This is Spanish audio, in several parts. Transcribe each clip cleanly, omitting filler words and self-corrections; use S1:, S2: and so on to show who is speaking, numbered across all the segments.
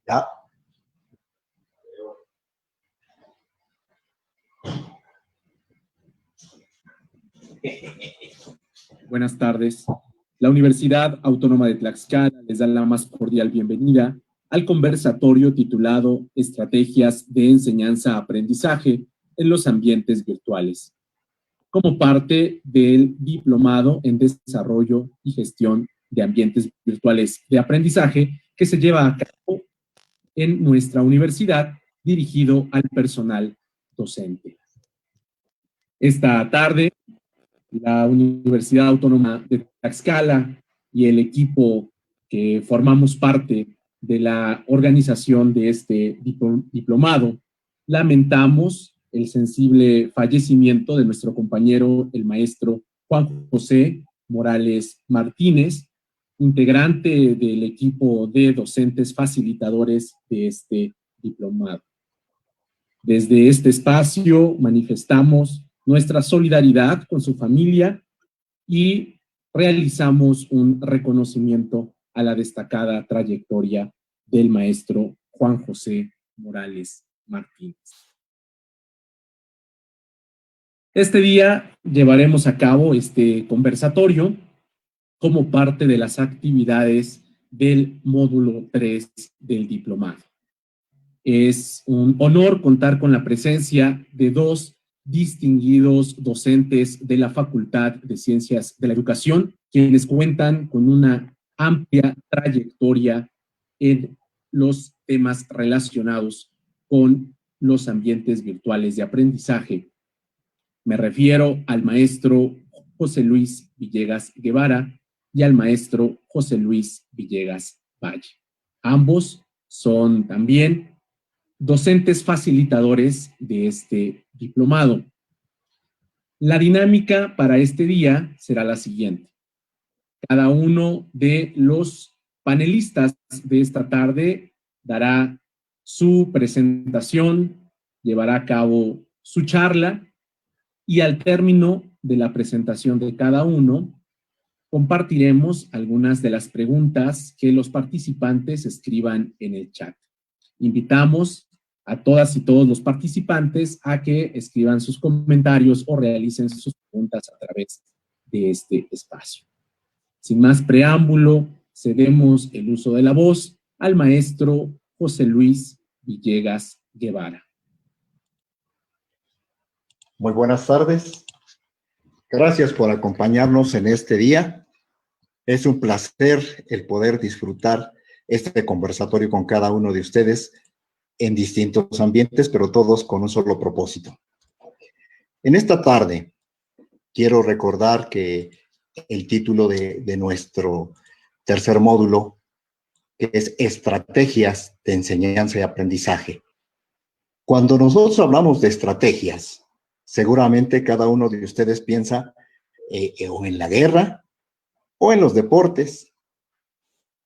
S1: Ja, Buenas tardes. La Universidad Autónoma de Tlaxcala les da la más cordial bienvenida al conversatorio titulado Estrategias de Enseñanza-Aprendizaje en los Ambientes Virtuales, como parte del Diplomado en Desarrollo y Gestión de Ambientes Virtuales de Aprendizaje que se lleva a cabo en nuestra universidad, dirigido al personal docente. Esta tarde, la Universidad Autónoma de Tlaxcala y el equipo que formamos parte de la organización de este diplomado, lamentamos el sensible fallecimiento de nuestro compañero, el maestro Juan José Morales Martínez, integrante del equipo de docentes facilitadores de este diplomado. Desde este espacio manifestamos nuestra solidaridad con su familia y realizamos un reconocimiento a la destacada trayectoria del maestro Juan José Morales Martínez. Este día llevaremos a cabo este conversatorio como parte de las actividades del módulo 3 del diplomado. Es un honor contar con la presencia de dos distinguidos docentes de la Facultad de Ciencias de la Educación, quienes cuentan con una amplia trayectoria en los temas relacionados con los ambientes virtuales de aprendizaje. Me refiero al maestro José Luis Villegas Guevara y al maestro José Luis Villegas Valle. Ambos son también docentes facilitadores de este diplomado. La dinámica para este día será la siguiente. Cada uno de los panelistas de esta tarde dará su presentación, llevará a cabo su charla y al término de la presentación de cada uno, compartiremos algunas de las preguntas que los participantes escriban en el chat. Invitamos a todas y todos los participantes a que escriban sus comentarios o realicen sus preguntas a través de este espacio. Sin más preámbulo, cedemos el uso de la voz al maestro José Luis Villegas Guevara.
S2: Muy buenas tardes. Gracias por acompañarnos en este día. Es un placer el poder disfrutar este conversatorio con cada uno de ustedes en distintos ambientes, pero todos con un solo propósito. En esta tarde, quiero recordar que el título de nuestro tercer módulo, que es Estrategias de Enseñanza y Aprendizaje. Cuando nosotros hablamos de estrategias, seguramente cada uno de ustedes piensa o en la guerra o en los deportes.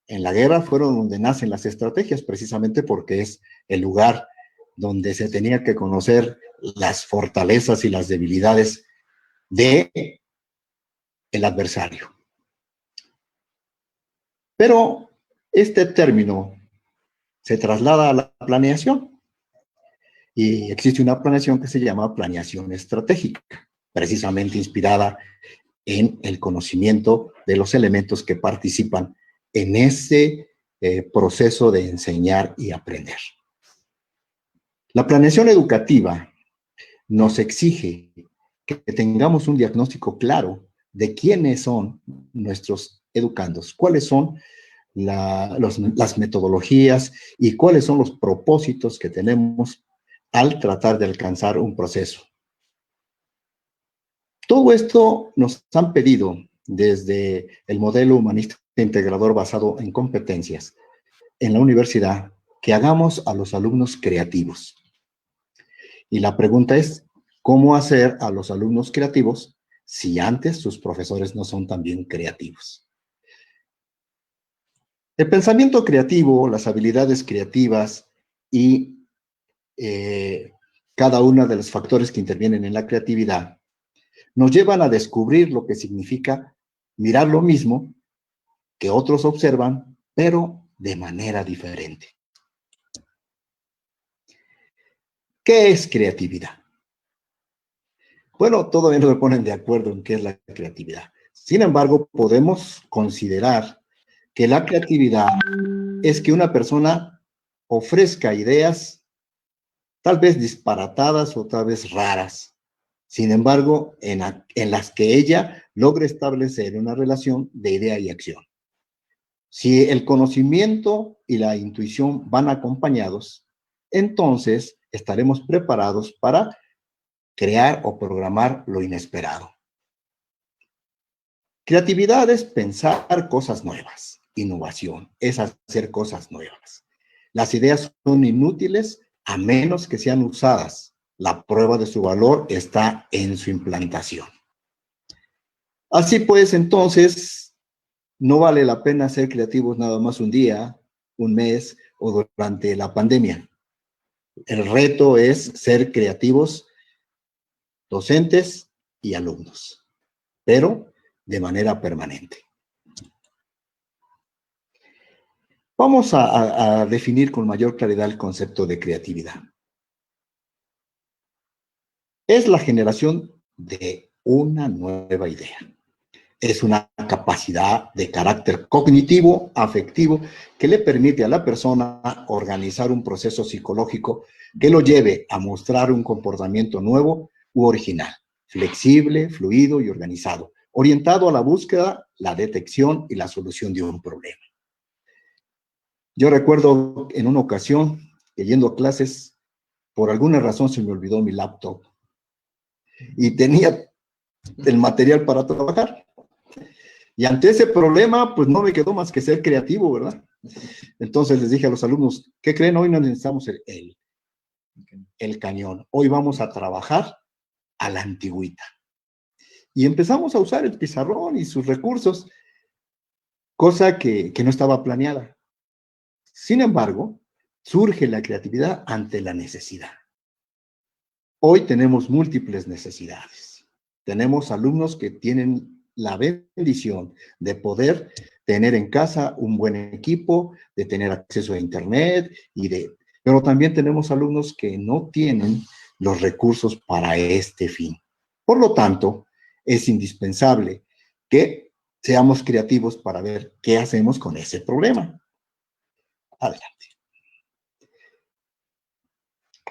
S2: En la guerra fueron donde nacen las estrategias, precisamente porque es el lugar donde se tenía que conocer las fortalezas y las debilidades del adversario. Pero este término se traslada a la planeación y existe una planeación que se llama planeación estratégica, precisamente inspirada en el conocimiento de los elementos que participan en ese proceso de enseñar y aprender. La planeación educativa nos exige que tengamos un diagnóstico claro de quiénes son nuestros educandos, cuáles son las metodologías y cuáles son los propósitos que tenemos al tratar de alcanzar un proceso. Todo esto nos han pedido desde el modelo humanista integrador basado en competencias en la universidad que hagamos a los alumnos creativos. Y la pregunta es, ¿cómo hacer a los alumnos creativos si antes sus profesores no son también creativos? El pensamiento creativo, las habilidades creativas y cada uno de los factores que intervienen en la creatividad nos llevan a descubrir lo que significa mirar lo mismo que otros observan, pero de manera diferente. ¿Qué es creatividad? Bueno, todavía no se ponen de acuerdo en qué es la creatividad. Sin embargo, podemos considerar que la creatividad es que una persona ofrezca ideas tal vez disparatadas o tal vez raras. Sin embargo, en las que ella logre establecer una relación de idea y acción. Si el conocimiento y la intuición van acompañados, entonces estaremos preparados para crear o programar lo inesperado. Creatividad es pensar cosas nuevas. Innovación es hacer cosas nuevas. Las ideas son inútiles a menos que sean usadas. La prueba de su valor está en su implantación. Así pues, entonces, no vale la pena ser creativos nada más un día, un mes o durante la pandemia. El reto es ser creativos docentes y alumnos, pero de manera permanente. Vamos a definir con mayor claridad el concepto de creatividad. Es la generación de una nueva idea. Es una capacidad de carácter cognitivo, afectivo, que le permite a la persona organizar un proceso psicológico que lo lleve a mostrar un comportamiento nuevo u original, flexible, fluido y organizado, orientado a la búsqueda, la detección y la solución de un problema. Yo recuerdo en una ocasión que yendo a clases, por alguna razón se me olvidó mi laptop y tenía el material para trabajar. Y ante ese problema, pues no me quedó más que ser creativo, ¿verdad? Entonces les dije a los alumnos, ¿qué creen? Hoy no necesitamos el cañón. Hoy vamos a trabajar a la antigüita. Y empezamos a usar el pizarrón y sus recursos, cosa que no estaba planeada. Sin embargo, surge la creatividad ante la necesidad. Hoy tenemos múltiples necesidades. Tenemos alumnos que tienen la bendición de poder tener en casa un buen equipo, de tener acceso a internet pero también tenemos alumnos que no tienen los recursos para este fin. Por lo tanto, es indispensable que seamos creativos para ver qué hacemos con ese problema. Adelante.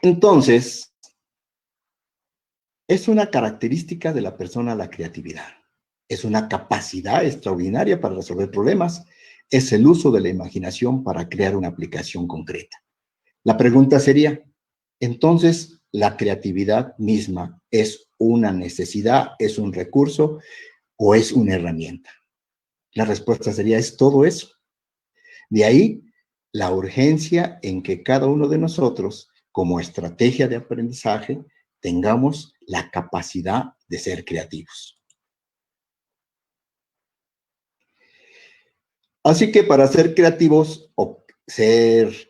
S2: Entonces, es una característica de la persona la creatividad. Es una capacidad extraordinaria para resolver problemas. Es el uso de la imaginación para crear una aplicación concreta. La pregunta sería, entonces, ¿la creatividad misma es una necesidad, es un recurso o es una herramienta? La respuesta sería, es todo eso. De ahí la urgencia en que cada uno de nosotros, como estrategia de aprendizaje, tengamos la capacidad de ser creativos. Así que para ser creativos o ser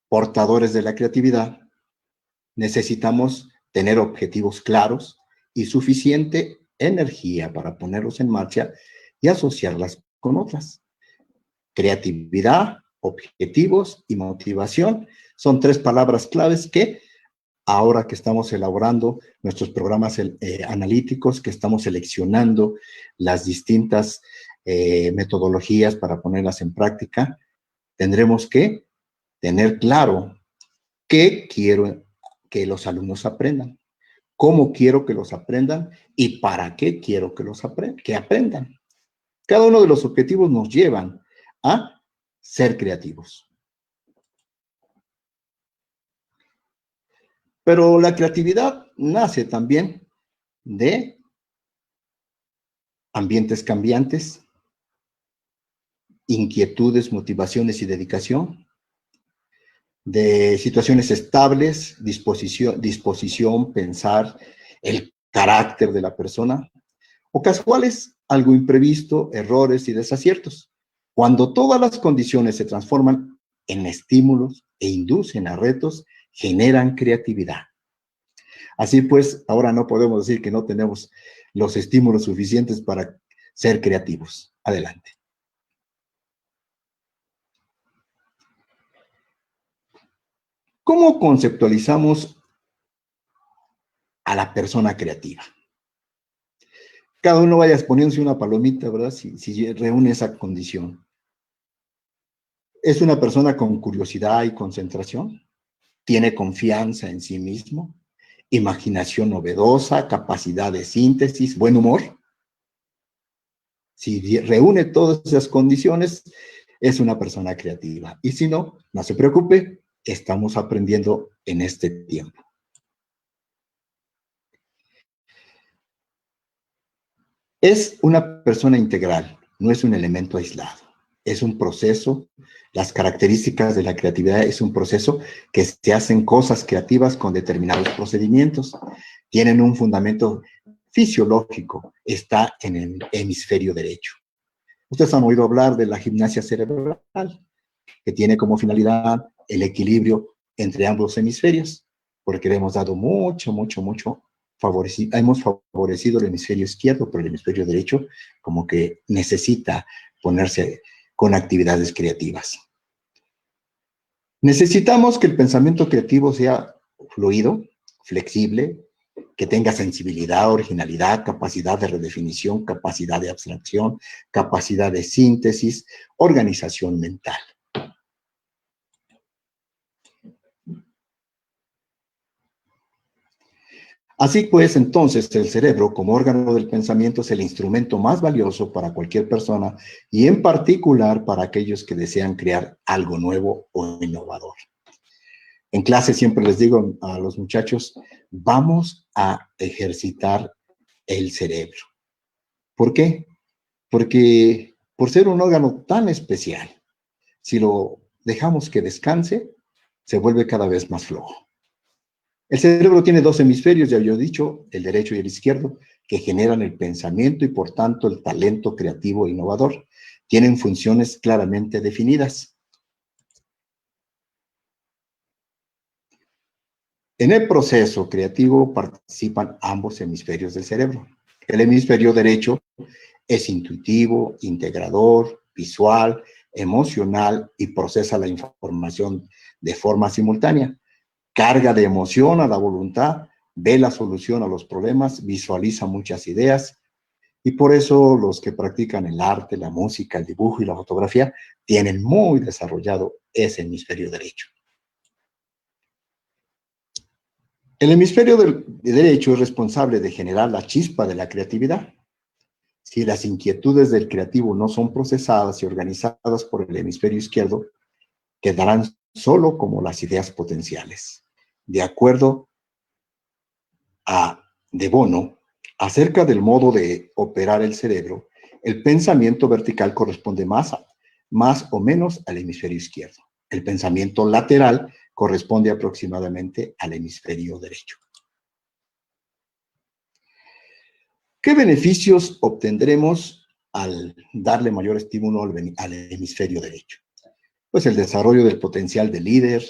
S2: portadores de la creatividad, necesitamos tener objetivos claros y suficiente energía para ponerlos en marcha y asociarlas con otras. Creatividad, objetivos y motivación son tres palabras claves que ahora que estamos elaborando nuestros programas analíticos, que estamos seleccionando las distintas metodologías para ponerlas en práctica, tendremos que tener claro qué quiero que los alumnos aprendan, cómo quiero que los aprendan y para qué quiero que aprendan. Cada uno de los objetivos nos llevan a ser creativos. Pero la creatividad nace también de ambientes cambiantes, inquietudes, motivaciones y dedicación, de situaciones estables, disposición, pensar, el carácter de la persona, o casuales, algo imprevisto, errores y desaciertos. Cuando todas las condiciones se transforman en estímulos e inducen a retos, generan creatividad. Así pues, ahora no podemos decir que no tenemos los estímulos suficientes para ser creativos. Adelante. ¿Cómo conceptualizamos a la persona creativa. Cada uno vaya poniéndose una palomita, ¿verdad? Si reúne esa condición. Es una persona con curiosidad y concentración, tiene confianza en sí mismo, imaginación novedosa, capacidad de síntesis, buen humor. Si reúne todas esas condiciones, es una persona creativa. Y si no, no se preocupe, estamos aprendiendo en este tiempo. Es una persona integral, no es un elemento aislado. Es un proceso, las características de la creatividad es un proceso que se hacen cosas creativas con determinados procedimientos. Tienen un fundamento fisiológico, está en el hemisferio derecho. Ustedes han oído hablar de la gimnasia cerebral, que tiene como finalidad el equilibrio entre ambos hemisferios, porque le hemos dado mucho hemos favorecido el hemisferio izquierdo, pero el hemisferio derecho como que necesita ponerse con actividades creativas. Necesitamos que el pensamiento creativo sea fluido, flexible, que tenga sensibilidad, originalidad, capacidad de redefinición, capacidad de abstracción, capacidad de síntesis, organización mental. Así pues, entonces, el cerebro como órgano del pensamiento es el instrumento más valioso para cualquier persona y en particular para aquellos que desean crear algo nuevo o innovador. En clase siempre les digo a los muchachos, vamos a ejercitar el cerebro. ¿Por qué? Porque por ser un órgano tan especial, si lo dejamos que descanse, se vuelve cada vez más flojo. El cerebro tiene dos hemisferios, ya había dicho, el derecho y el izquierdo, que generan el pensamiento y por tanto el talento creativo e innovador. Tienen funciones claramente definidas. En el proceso creativo participan ambos hemisferios del cerebro. El hemisferio derecho es intuitivo, integrador, visual, emocional y procesa la información de forma simultánea. Carga de emoción a la voluntad, ve la solución a los problemas, visualiza muchas ideas y por eso los que practican el arte, la música, el dibujo y la fotografía tienen muy desarrollado ese hemisferio derecho. El hemisferio derecho es responsable de generar la chispa de la creatividad. Si las inquietudes del creativo no son procesadas y organizadas por el hemisferio izquierdo, quedarán solo como las ideas potenciales. De acuerdo a De Bono, acerca del modo de operar el cerebro, el pensamiento vertical corresponde más o menos al hemisferio izquierdo. El pensamiento lateral corresponde aproximadamente al hemisferio derecho. ¿Qué beneficios obtendremos al darle mayor estímulo al hemisferio derecho? Pues el desarrollo del potencial de líder,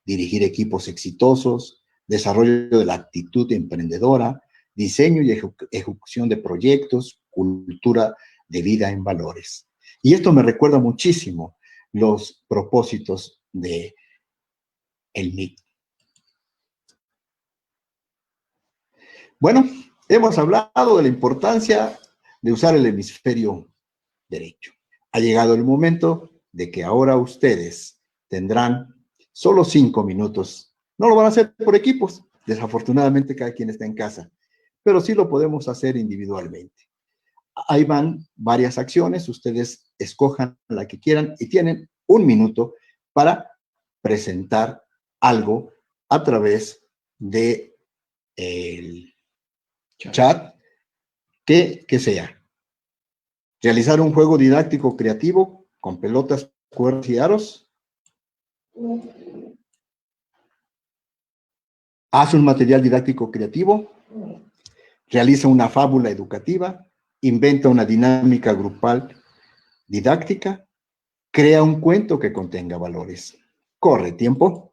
S2: dirigir equipos exitosos, desarrollo de la actitud emprendedora, diseño y ejecución de proyectos, cultura de vida en valores. Y esto me recuerda muchísimo los propósitos de el MIT. Bueno, hemos hablado de la importancia de usar el hemisferio derecho. Ha llegado el momento de que ahora ustedes tendrán solo 5 minutos. No lo van a hacer por equipos, desafortunadamente cada quien está en casa, pero sí lo podemos hacer individualmente. Ahí van varias acciones, ustedes escojan la que quieran y tienen 1 minuto para presentar algo a través de el chat que sea. Realizar un juego didáctico creativo con pelotas, cuerdas y aros. Haz un material didáctico creativo. Realiza una fábula educativa. Inventa una dinámica grupal didáctica. Crea un cuento que contenga valores. Corre tiempo.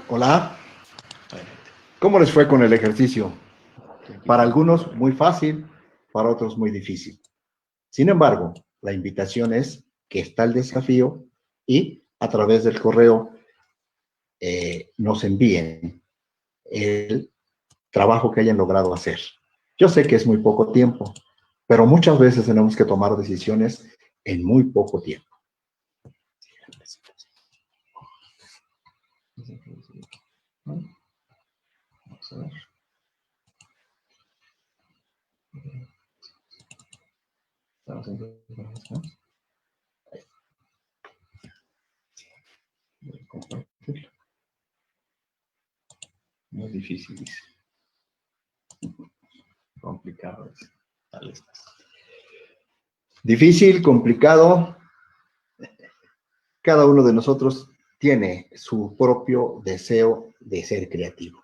S2: Hola. ¿Cómo les fue con el ejercicio? Para algunos muy fácil, para otros muy difícil. Sin embargo, la invitación es que está el desafío y a través del correo nos envíen el trabajo que hayan logrado hacer. Yo sé que es muy poco tiempo, pero muchas veces tenemos que tomar decisiones en muy poco tiempo. Vamos a ver. Estamos en información. Voy a compartirlo. Muy difícil, dice. Complicado. Ahí está. Difícil, complicado. Cada uno de nosotros tiene su propio deseo de ser creativo.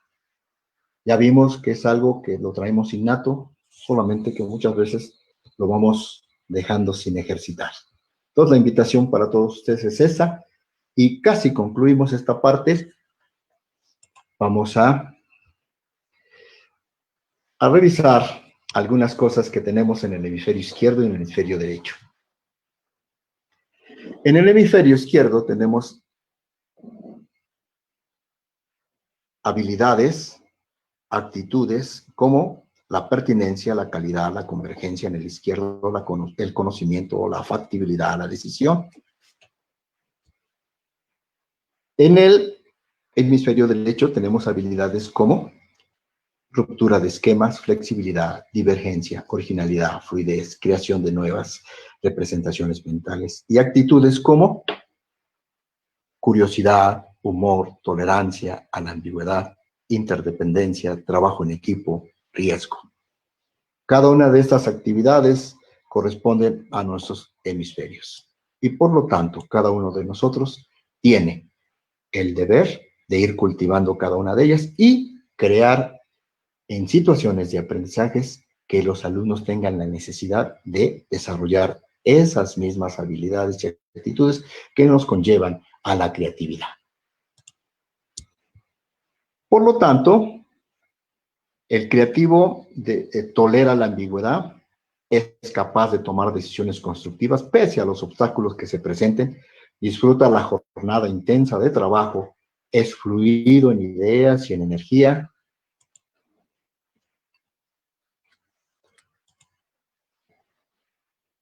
S2: Ya vimos que es algo que lo traemos innato, solamente que muchas veces lo vamos dejando sin ejercitar. Entonces la invitación para todos ustedes es esa, y casi concluimos esta parte. Vamos a revisar algunas cosas que tenemos en el hemisferio izquierdo y en el hemisferio derecho. En el hemisferio izquierdo tenemos habilidades, actitudes como la pertinencia, la calidad, la convergencia. En el izquierdo, el conocimiento o la factibilidad, la decisión. En el hemisferio derecho tenemos habilidades como ruptura de esquemas, flexibilidad, divergencia, originalidad, fluidez, creación de nuevas representaciones mentales, y actitudes como curiosidad, humor, tolerancia a la ambigüedad, interdependencia, trabajo en equipo, riesgo. Cada una de estas actividades corresponden a nuestros hemisferios y por lo tanto cada uno de nosotros tiene el deber de ir cultivando cada una de ellas y crear en situaciones de aprendizajes que los alumnos tengan la necesidad de desarrollar esas mismas habilidades y actitudes que nos conllevan a la creatividad. Por lo tanto, el creativo tolera la ambigüedad, es capaz de tomar decisiones constructivas pese a los obstáculos que se presenten, disfruta la jornada intensa de trabajo, es fluido en ideas y en energía.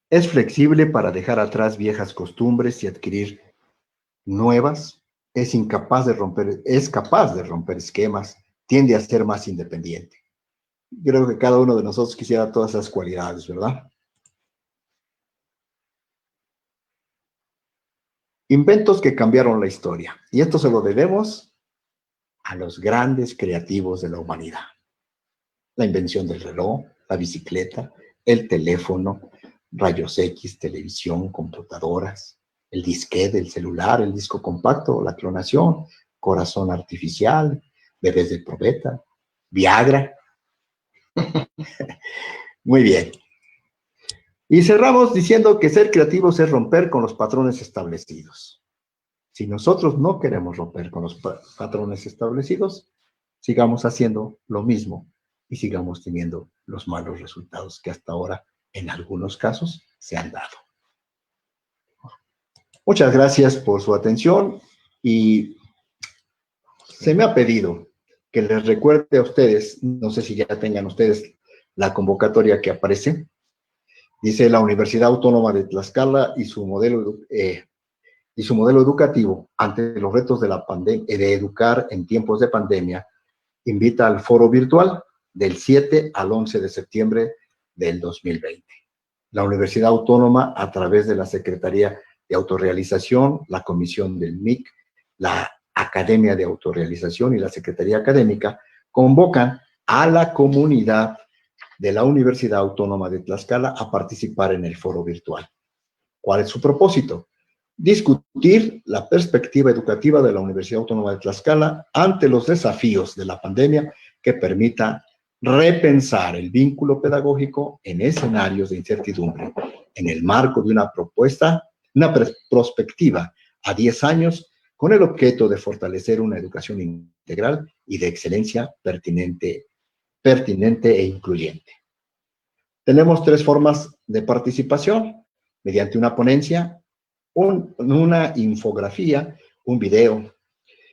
S2: Es flexible para dejar atrás viejas costumbres y adquirir nuevas. Es capaz de romper esquemas, tiende a ser más independiente. Creo que cada uno de nosotros quisiera todas esas cualidades, ¿verdad? Inventos que cambiaron la historia. Y esto se lo debemos a los grandes creativos de la humanidad. La invención del reloj, la bicicleta, el teléfono, rayos X, televisión, computadoras, el disquete, el celular, el disco compacto, la clonación, corazón artificial, bebés de probeta, Viagra. Muy bien. Y cerramos diciendo que ser creativos es romper con los patrones establecidos. Si nosotros no queremos romper con los patrones establecidos, sigamos haciendo lo mismo y sigamos teniendo los malos resultados que hasta ahora, en algunos casos, se han dado. Muchas gracias por su atención y se me ha pedido que les recuerde a ustedes, no sé si ya tengan ustedes la convocatoria que aparece, dice la Universidad Autónoma de Tlaxcala y su modelo educativo ante los retos de la pandemia, de educar en tiempos de pandemia, invita al foro virtual del 7 al 11 de septiembre del 2020. La Universidad Autónoma, a través de la Secretaría de Autorrealización, la Comisión del MIC, la Academia de Autorrealización y la Secretaría Académica, convocan a la comunidad de la Universidad Autónoma de Tlaxcala a participar en el foro virtual. ¿Cuál es su propósito? Discutir la perspectiva educativa de la Universidad Autónoma de Tlaxcala ante los desafíos de la pandemia que permita repensar el vínculo pedagógico en escenarios de incertidumbre, en el marco de una prospectiva a 10 años con el objeto de fortalecer una educación integral y de excelencia pertinente e incluyente. Tenemos 3 formas de participación: mediante una ponencia, una infografía, un video.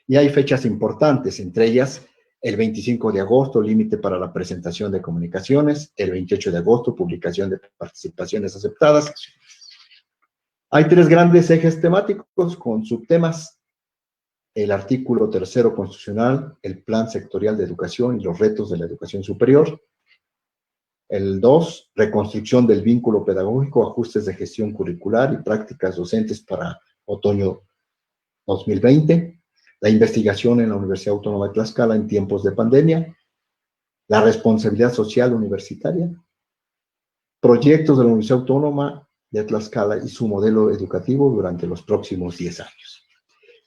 S2: Y hay fechas importantes, entre ellas el 25 de agosto, límite para la presentación de comunicaciones; el 28 de agosto, publicación de participaciones aceptadas. Hay 3 grandes ejes temáticos con subtemas: el artículo 3º constitucional, el plan sectorial de educación y los retos de la educación superior; el 2, reconstrucción del vínculo pedagógico, ajustes de gestión curricular y prácticas docentes para otoño 2020; la investigación en la Universidad Autónoma de Tlaxcala en tiempos de pandemia; la responsabilidad social universitaria; proyectos de la Universidad Autónoma de Tlaxcala y su modelo educativo durante los próximos 10 años.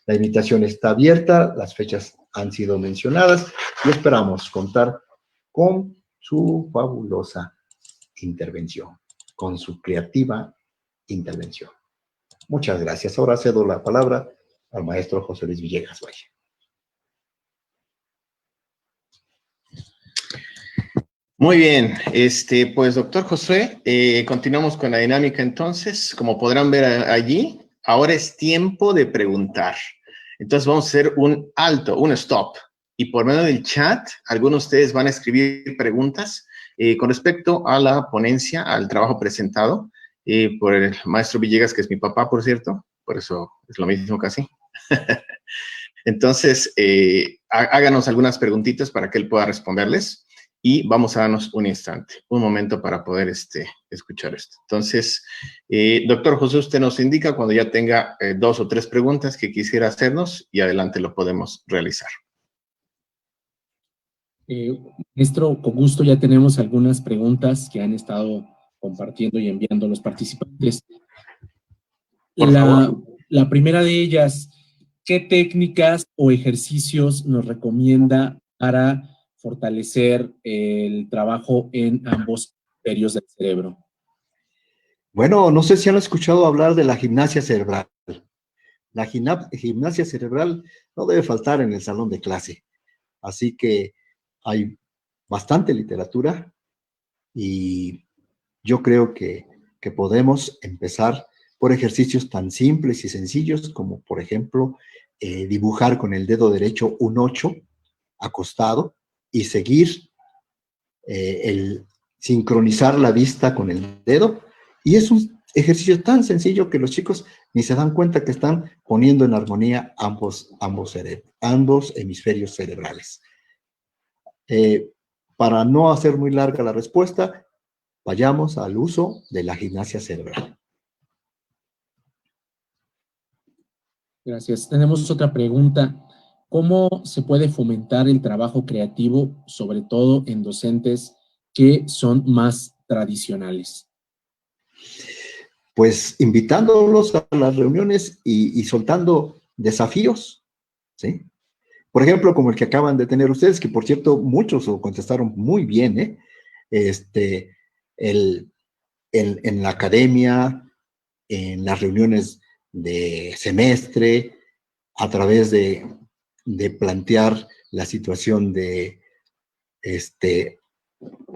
S2: La invitación está abierta, las fechas han sido mencionadas y esperamos contar con su fabulosa intervención, con su creativa intervención. Muchas gracias. Ahora cedo la palabra al maestro José Luis Villegas Valle.
S3: Muy bien, pues doctor Josué, continuamos con la dinámica entonces. Como podrán ver allí, ahora es tiempo de preguntar. Entonces vamos a hacer un alto, un stop. Y por medio del chat, algunos de ustedes van a escribir preguntas con respecto a la ponencia, al trabajo presentado por el maestro Villegas, que es mi papá, por cierto. Por eso es lo mismo casi. Entonces, háganos algunas preguntitas para que él pueda responderles. Y vamos a darnos un instante, un momento para poder escuchar esto. Entonces, doctor José, usted nos indica cuando ya tenga 2 o 3 preguntas que quisiera hacernos y adelante lo podemos realizar.
S1: Maestro, con gusto ya tenemos algunas preguntas que han estado compartiendo y enviando los participantes.
S3: Por favor.
S1: La primera de ellas, ¿qué técnicas o ejercicios nos recomienda para fortalecer el trabajo en ambos hemisferios del cerebro?
S2: Bueno, no sé si han escuchado hablar de la gimnasia cerebral. La gimnasia cerebral no debe faltar en el salón de clase. Así que hay bastante literatura y yo creo que podemos empezar por ejercicios tan simples y sencillos como, por ejemplo, dibujar con el dedo derecho un 8 acostado y seguir el sincronizar la vista con el dedo. Y es un ejercicio tan sencillo que los chicos ni se dan cuenta que están poniendo en armonía ambos hemisferios cerebrales. Para no hacer muy larga la respuesta, vayamos al uso de la gimnasia cerebral.
S1: Gracias. Tenemos otra pregunta. ¿Cómo se puede fomentar el trabajo creativo, sobre todo en docentes que son más tradicionales?
S2: Pues invitándolos a las reuniones y soltando desafíos, ¿sí? Por ejemplo, como el que acaban de tener ustedes, que por cierto, muchos lo contestaron muy bien, ¿eh? En la academia, en las reuniones de semestre, a través de plantear la situación de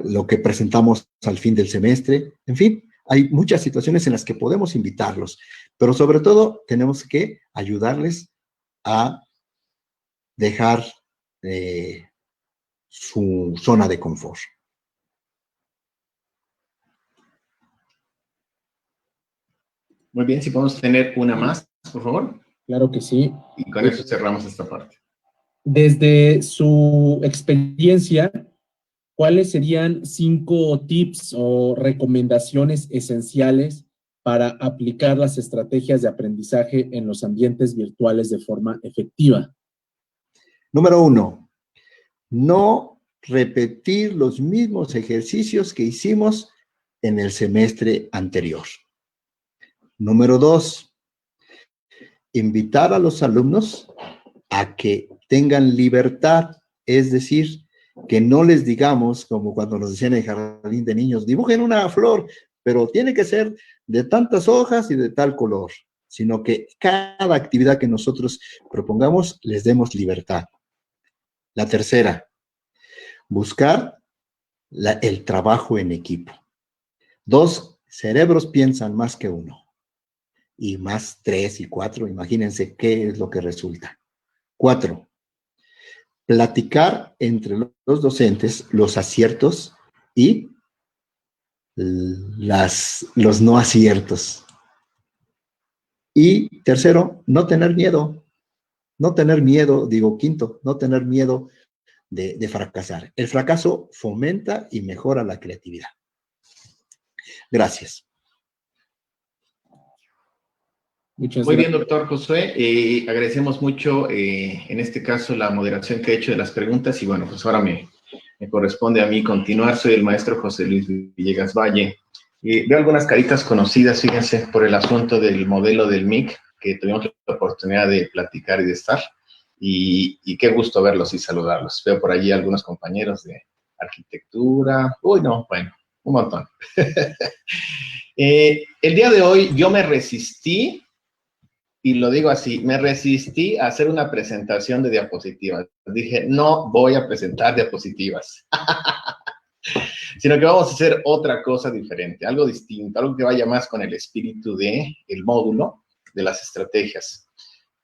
S2: lo que presentamos al fin del semestre. En fin, hay muchas situaciones en las que podemos invitarlos, pero sobre todo tenemos que ayudarles a dejar su zona de confort.
S3: Muy bien, si podemos tener una más, por favor.
S1: Claro que sí.
S3: Y con eso cerramos esta parte.
S1: Desde su experiencia, ¿cuáles serían 5 tips o recomendaciones esenciales para aplicar las estrategias de aprendizaje en los ambientes virtuales de forma efectiva?
S2: Número 1, no repetir los mismos ejercicios que hicimos en el semestre anterior. Número 2, invitar a los alumnos a que tengan libertad, es decir, que no les digamos, como cuando nos decían en el jardín de niños, dibujen una flor, pero tiene que ser de tantas hojas y de tal color. sino que cada actividad que nosotros propongamos les demos libertad. La tercera, buscar el trabajo en equipo. 2 cerebros piensan más que uno. Y más 3 y 4, imagínense qué es lo que resulta. 4, platicar entre los docentes los aciertos y los no aciertos. Y tercero, no tener miedo. No tener miedo, digo quinto, no tener miedo de fracasar. El fracaso fomenta y mejora la creatividad. Gracias.
S1: Muchas
S3: Muy bien,
S1: gracias.
S3: doctor Josué. Agradecemos mucho, en este caso, la moderación que ha hecho de las preguntas. Y bueno, pues ahora me corresponde a mí continuar. Soy el maestro José Luis Villegas Valle. Veo algunas caritas conocidas, fíjense, por el asunto del modelo del MIC, que tuvimos la oportunidad de platicar y de estar. Y qué gusto verlos y saludarlos. Veo por allí algunos compañeros de arquitectura. Uy, no, bueno, un montón. El día de hoy yo me resistí, y lo digo así, me resistí a hacer una presentación de diapositivas. Dije, no voy a presentar diapositivas, sino que vamos a hacer otra cosa diferente, algo distinto, algo que vaya más con el espíritu del módulo, de las estrategias.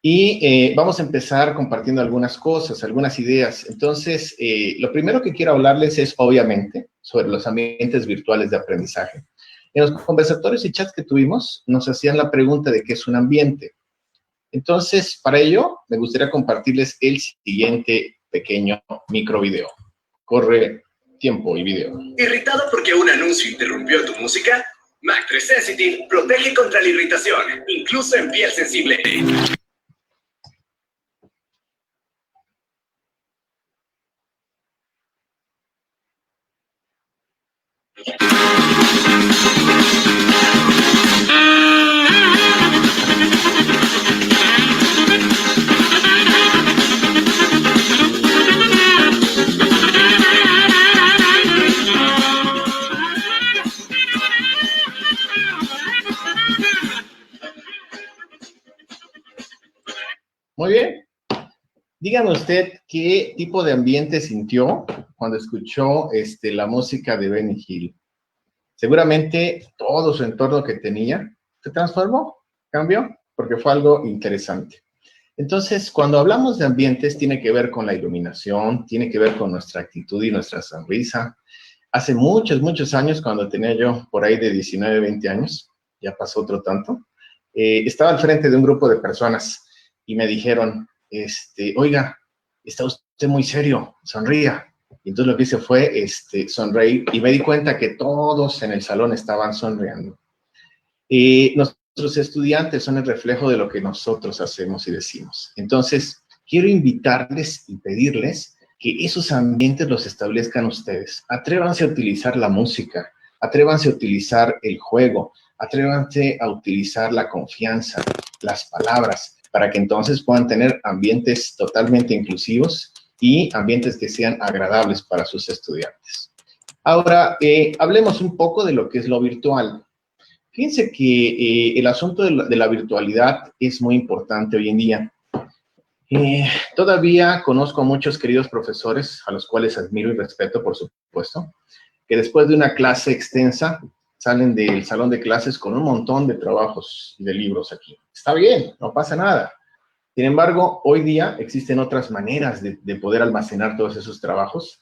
S3: Y vamos a empezar compartiendo algunas cosas, algunas ideas. Entonces, lo primero que quiero hablarles es, obviamente, sobre los ambientes virtuales de aprendizaje. En los conversatorios y chats que tuvimos, nos hacían la pregunta de qué es un ambiente. Entonces, para ello, me gustaría compartirles el siguiente pequeño micro video. Corre tiempo y video.
S4: ¿Irritado porque un anuncio interrumpió tu música? Mac3 Sensitive protege contra la irritación, incluso en piel sensible.
S3: Muy bien. Dígame usted qué tipo de ambiente sintió cuando escuchó la música de Benny Hill. Seguramente todo su entorno que tenía se transformó, cambió, porque fue algo interesante. Entonces, cuando hablamos de ambientes, tiene que ver con la iluminación, tiene que ver con nuestra actitud y nuestra sonrisa. Hace muchos, muchos años, cuando tenía yo por ahí de 19, 20 años, ya pasó otro tanto, estaba al frente de un grupo de personas y me dijeron, oiga, está usted muy serio, sonría. Y entonces lo que hice fue sonreír y me di cuenta que todos en el salón estaban sonriendo. Nuestros estudiantes son el reflejo de lo que nosotros hacemos y decimos. Entonces, quiero invitarles y pedirles que esos ambientes los establezcan ustedes. Atrévanse a utilizar la música, atrévanse a utilizar el juego, atrévanse a utilizar la confianza, las palabras, para que entonces puedan tener ambientes totalmente inclusivos y ambientes que sean agradables para sus estudiantes. Ahora, hablemos un poco de lo que es lo virtual. Fíjense que el asunto de la virtualidad es muy importante hoy en día. Todavía conozco a muchos queridos profesores, a los cuales admiro y respeto, por supuesto, que después de una clase extensa salen del salón de clases con un montón de trabajos y de libros aquí. Está bien, no pasa nada. Sin embargo, hoy día existen otras maneras de poder almacenar todos esos trabajos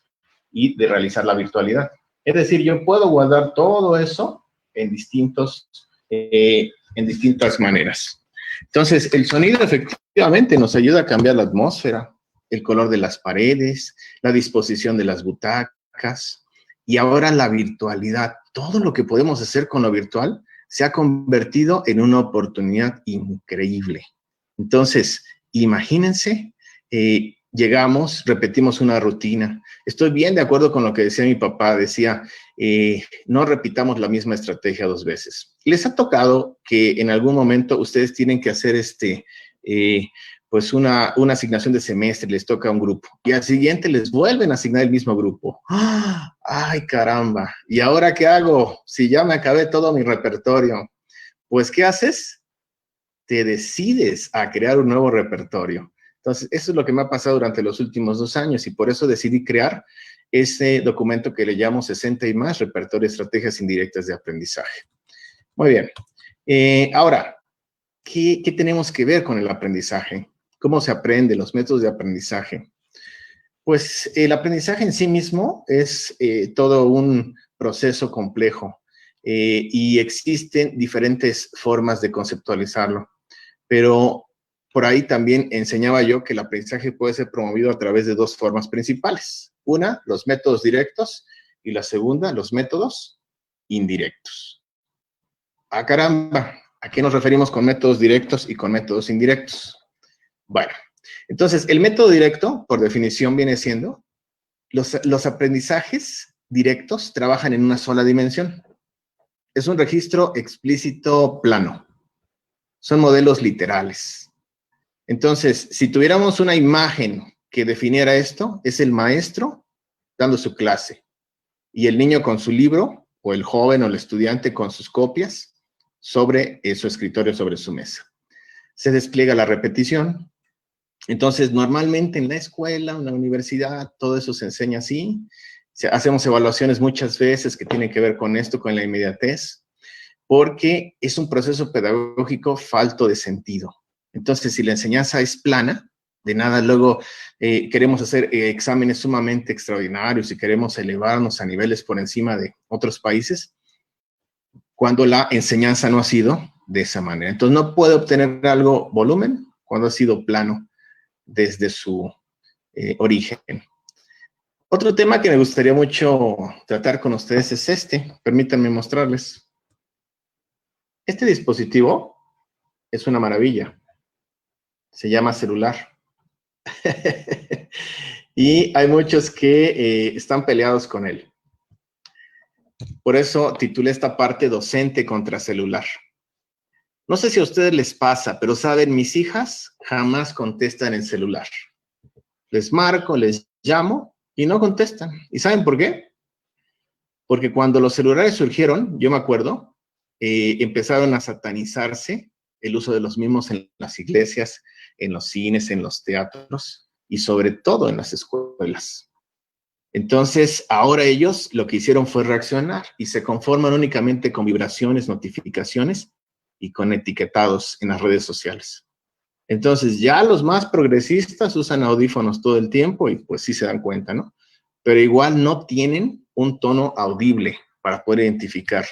S3: y de realizar la virtualidad. Es decir, yo puedo guardar todo eso en distintas maneras. Entonces, el sonido efectivamente nos ayuda a cambiar la atmósfera, el color de las paredes, la disposición de las butacas, y ahora la virtualidad. Todo lo que podemos hacer con lo virtual se ha convertido en una oportunidad increíble. Entonces, imagínense, llegamos, repetimos una rutina. Estoy bien de acuerdo con lo que decía mi papá, decía, no repitamos la misma estrategia 2 veces. ¿Les ha tocado que en algún momento ustedes tienen que hacer pues una asignación de semestre, les toca a un grupo, y al siguiente les vuelven a asignar el mismo grupo? ¡Ah! ¡Ay, caramba! ¿Y ahora qué hago? Si ya me acabé todo mi repertorio. Pues, ¿qué haces? te decides a crear un nuevo repertorio. Entonces, eso es lo que me ha pasado durante los últimos 2 años y por eso decidí crear ese documento que le llamo 60 y más, repertorio de estrategias indirectas de aprendizaje. Muy bien. Ahora, ¿qué tenemos que ver con el aprendizaje? ¿Cómo se aprende? Los métodos de aprendizaje. Pues el aprendizaje en sí mismo es todo un proceso complejo y existen diferentes formas de conceptualizarlo. Pero por ahí también enseñaba yo que el aprendizaje puede ser promovido a través de 2 formas principales. Una, los métodos directos, y la segunda, los métodos indirectos. ¡Ah, caramba! ¿A qué nos referimos con métodos directos y con métodos indirectos? Bueno, entonces el método directo, por definición, viene siendo los aprendizajes directos trabajan en una sola dimensión. Es un registro explícito plano. Son modelos literales. Entonces, si tuviéramos una imagen que definiera esto, es el maestro dando su clase y el niño con su libro, o el joven o el estudiante con sus copias sobre su escritorio, sobre su mesa. Se despliega la repetición. Entonces, normalmente en la escuela, en la universidad, todo eso se enseña así. Hacemos evaluaciones muchas veces que tienen que ver con esto, con la inmediatez, porque es un proceso pedagógico falto de sentido. Entonces, si la enseñanza es plana, de nada luego queremos hacer exámenes sumamente extraordinarios y queremos elevarnos a niveles por encima de otros países, cuando la enseñanza no ha sido de esa manera. Entonces, no puede obtener algo volumen cuando ha sido plano desde su origen. Otro tema que me gustaría mucho tratar con ustedes es este. Permítanme mostrarles. Este dispositivo es una maravilla. Se llama celular. Y hay muchos que están peleados con él. Por eso titulé esta parte docente contra celular. No sé si a ustedes les pasa, pero saben, mis hijas jamás contestan el celular. Les marco, les llamo y no contestan. ¿Y saben por qué? Porque cuando los celulares surgieron, yo me acuerdo, empezaron a satanizarse el uso de los mismos en las iglesias, en los cines, en los teatros y sobre todo en las escuelas. Entonces, ahora ellos lo que hicieron fue reaccionar y se conforman únicamente con vibraciones, notificaciones y con etiquetados en las redes sociales. Entonces, ya los más progresistas usan audífonos todo el tiempo y pues sí se dan cuenta, ¿no? Pero igual no tienen un tono audible para poder identificar.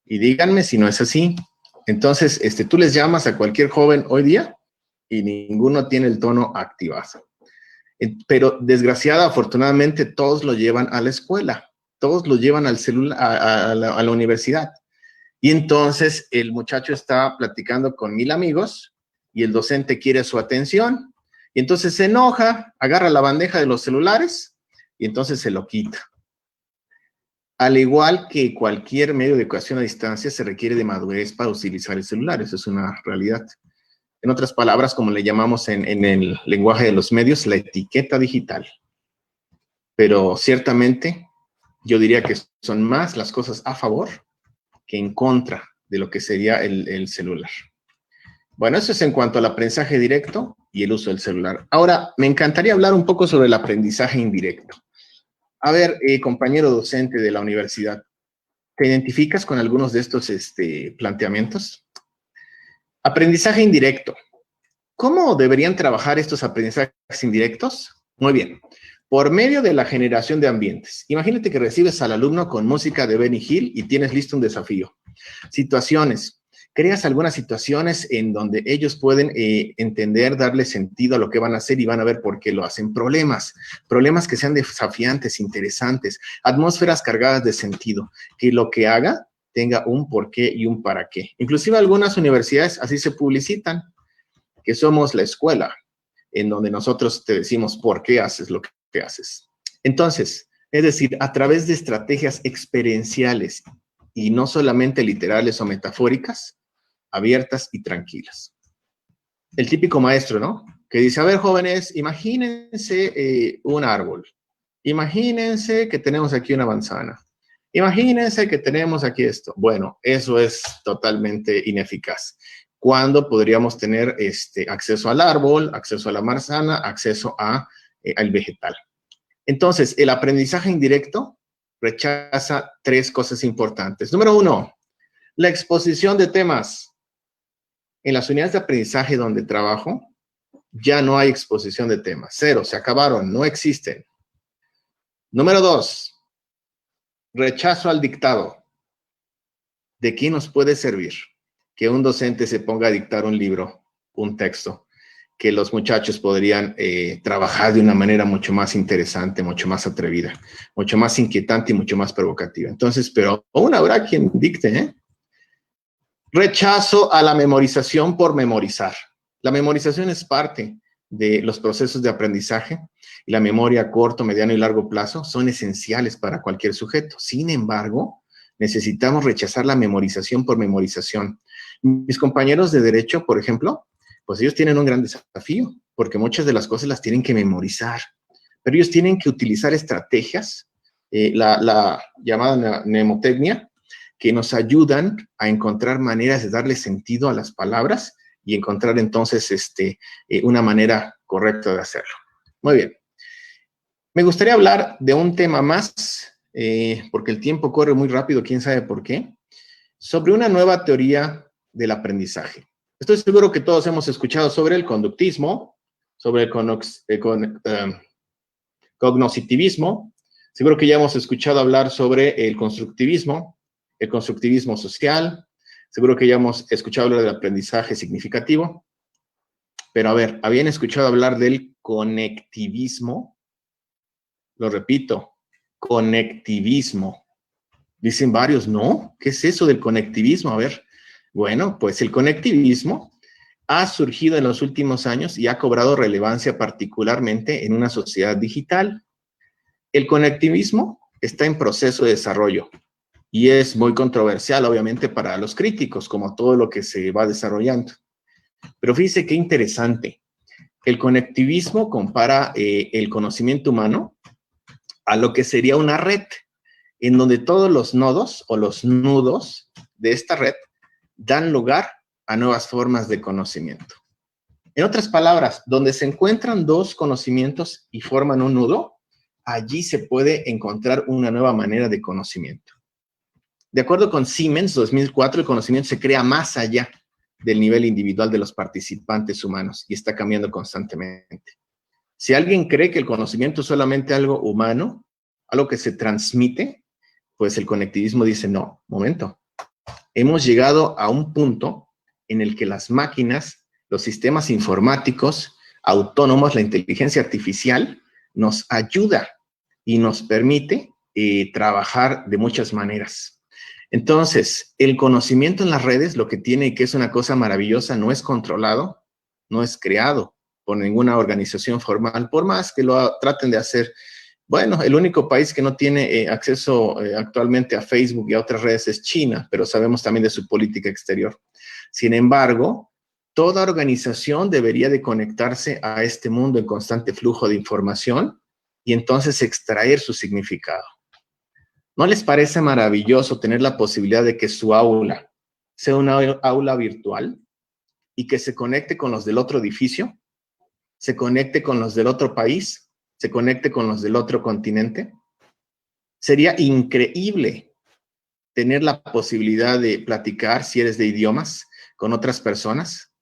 S3: Y díganme si no es así. Entonces, tú les llamas a cualquier joven hoy día y ninguno tiene el tono activado. Pero desgraciada, afortunadamente, todos lo llevan a la escuela, todos lo llevan al celular, a la universidad. Y entonces el muchacho está platicando con 1000 amigos y el docente quiere su atención. Y entonces se enoja, agarra la bandeja de los celulares y entonces se lo quita. Al igual que cualquier medio de educación a distancia, se requiere de madurez para utilizar el celular. Eso es una realidad. En otras palabras, como le llamamos en el lenguaje de los medios, la etiqueta digital. Pero ciertamente, yo diría que son más las cosas a favor que en contra de lo que sería el celular. Bueno, eso es en cuanto al aprendizaje directo y el uso del celular. Ahora, me encantaría hablar un poco sobre el aprendizaje indirecto. A ver, compañero docente de la universidad, ¿te identificas con algunos de estos planteamientos? Aprendizaje indirecto. ¿Cómo deberían trabajar estos aprendizajes indirectos? Muy bien. Por medio de la generación de ambientes. Imagínate que recibes al alumno con música de Benny Hill y tienes listo un desafío. Situaciones. Creas algunas situaciones en donde ellos pueden entender, darle sentido a lo que van a hacer y van a ver por qué lo hacen. Problemas que sean desafiantes, interesantes, atmósferas cargadas de sentido, que lo que haga tenga un por qué y un para qué. Inclusive algunas universidades así se publicitan, que somos la escuela, en donde nosotros te decimos por qué haces lo que haces. Entonces, es decir, a través de estrategias experienciales y no solamente literales o metafóricas, abiertas y tranquilas. El típico maestro, ¿no? Que dice, a ver, jóvenes, imagínense un árbol. Imagínense que tenemos aquí una manzana. Imagínense que tenemos aquí esto. Bueno, eso es totalmente ineficaz. cuando podríamos tener acceso al árbol, acceso a la manzana, acceso al vegetal. Entonces, el aprendizaje indirecto rechaza 3 cosas importantes. Número 1, la exposición de temas. En las unidades de aprendizaje donde trabajo, ya no hay exposición de temas. 0, se acabaron, no existen. Número 2, rechazo al dictado. ¿De qué nos puede servir que un docente se ponga a dictar un libro, un texto, que los muchachos podrían trabajar de una manera mucho más interesante, mucho más atrevida, mucho más inquietante y mucho más provocativa? Entonces, pero aún habrá quien dicte, ¿eh? Rechazo a la memorización por memorizar. La memorización es parte de los procesos de aprendizaje y la memoria a corto, mediano y largo plazo son esenciales para cualquier sujeto. Sin embargo, necesitamos rechazar la memorización por memorización. Mis compañeros de Derecho, por ejemplo, pues ellos tienen un gran desafío, porque muchas de las cosas las tienen que memorizar, pero ellos tienen que utilizar estrategias, la llamada mnemotecnia, que nos ayudan a encontrar maneras de darle sentido a las palabras y encontrar entonces una manera correcta de hacerlo. Muy bien. Me gustaría hablar de un tema más, porque el tiempo corre muy rápido, quién sabe por qué, sobre una nueva teoría del aprendizaje. Estoy seguro que todos hemos escuchado sobre el conductismo, sobre el cognoscitivismo. Seguro que ya hemos escuchado hablar sobre el constructivismo social. Seguro que ya hemos escuchado hablar del aprendizaje significativo. Pero a ver, ¿habían escuchado hablar del conectivismo? Lo repito, conectivismo. Dicen varios, ¿no? ¿Qué es eso del conectivismo? A ver, bueno, pues el conectivismo ha surgido en los últimos años y ha cobrado relevancia particularmente en una sociedad digital. El conectivismo está en proceso de desarrollo y es muy controversial, obviamente, para los críticos, como todo lo que se va desarrollando. Pero fíjese qué interesante. El conectivismo compara el conocimiento humano a lo que sería una red, en donde todos los nodos o los nudos de esta red dan lugar a nuevas formas de conocimiento. En otras palabras, donde se encuentran 2 conocimientos y forman un nudo, allí se puede encontrar una nueva manera de conocimiento. De acuerdo con Siemens 2004, el conocimiento se crea más allá del nivel individual de los participantes humanos y está cambiando constantemente. Si alguien cree que el conocimiento es solamente algo humano, algo que se transmite, pues el conectivismo dice, no, momento. Hemos llegado a un punto en el que las máquinas, los sistemas informáticos, autónomos, la inteligencia artificial, nos ayuda y nos permite trabajar de muchas maneras. Entonces, el conocimiento en las redes, lo que tiene y que es una cosa maravillosa, no es controlado, no es creado por ninguna organización formal, por más que lo traten de hacer. Bueno, el único país que no tiene acceso actualmente a Facebook y a otras redes es China, pero sabemos también de su política exterior. Sin embargo, toda organización debería de conectarse a este mundo en constante flujo de información y entonces extraer su significado. ¿No les parece maravilloso tener la posibilidad de que su aula sea una aula virtual y que se conecte con los del otro edificio, se conecte con los del otro país, se conecte con los del otro continente? Sería increíble tener la posibilidad de platicar, si eres de idiomas, con otras personas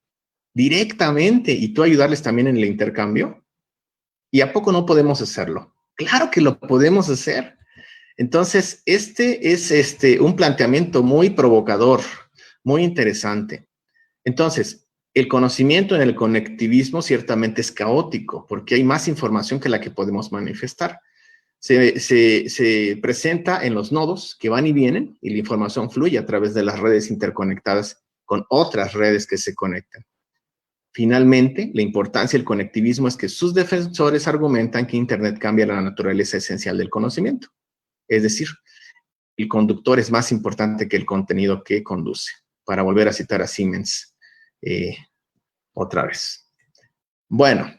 S3: directamente y tú ayudarles también en el intercambio. ¿Y a poco no podemos hacerlo? Claro que lo podemos hacer. Entonces, este es un planteamiento muy provocador, muy interesante. Entonces, el conocimiento en el conectivismo ciertamente es caótico, porque hay más información que la que podemos manifestar. Se presenta en los nodos que van y vienen, y la información fluye a través de las redes interconectadas con otras redes que se conectan. Finalmente, la importancia del conectivismo es que sus defensores argumentan que Internet cambia la naturaleza esencial del conocimiento. Es decir, el conductor es más importante que el contenido que conduce. Para volver a citar a Siemens otra vez. Bueno,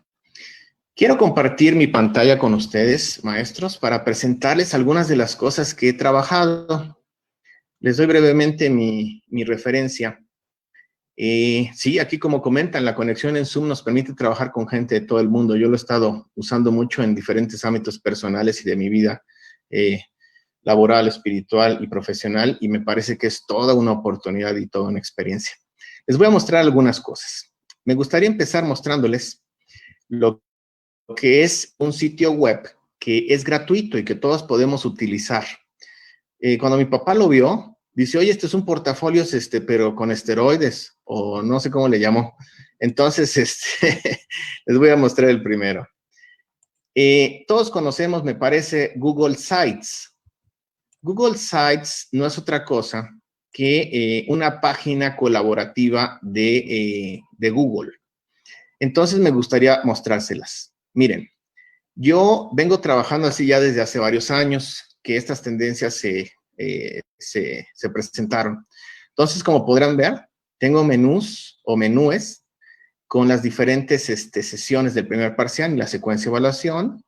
S3: quiero compartir mi pantalla con ustedes, maestros, para presentarles algunas de las cosas que he trabajado. Les doy brevemente mi referencia. Sí, aquí como comentan, la conexión en Zoom nos permite trabajar con gente de todo el mundo. Yo lo he estado usando mucho en diferentes ámbitos personales y de mi vida laboral, espiritual y profesional, y me parece que es toda una oportunidad y toda una experiencia. Les voy a mostrar algunas cosas. Me gustaría empezar mostrándoles lo que es un sitio web que es gratuito y que todos podemos utilizar. Cuando mi papá lo vio, dice, oye, este es un portafolio, pero con esteroides, o no sé cómo le llamó. Entonces, les voy a mostrar el primero. Todos conocemos, me parece, Google Sites. Google Sites no es otra cosa que una página colaborativa de Google. Entonces, me gustaría mostrárselas. Miren, yo vengo trabajando así ya desde hace varios años que estas tendencias se presentaron. Entonces, como podrán ver, tengo menús o menúes con las diferentes sesiones del primer parcial y la secuencia de evaluación,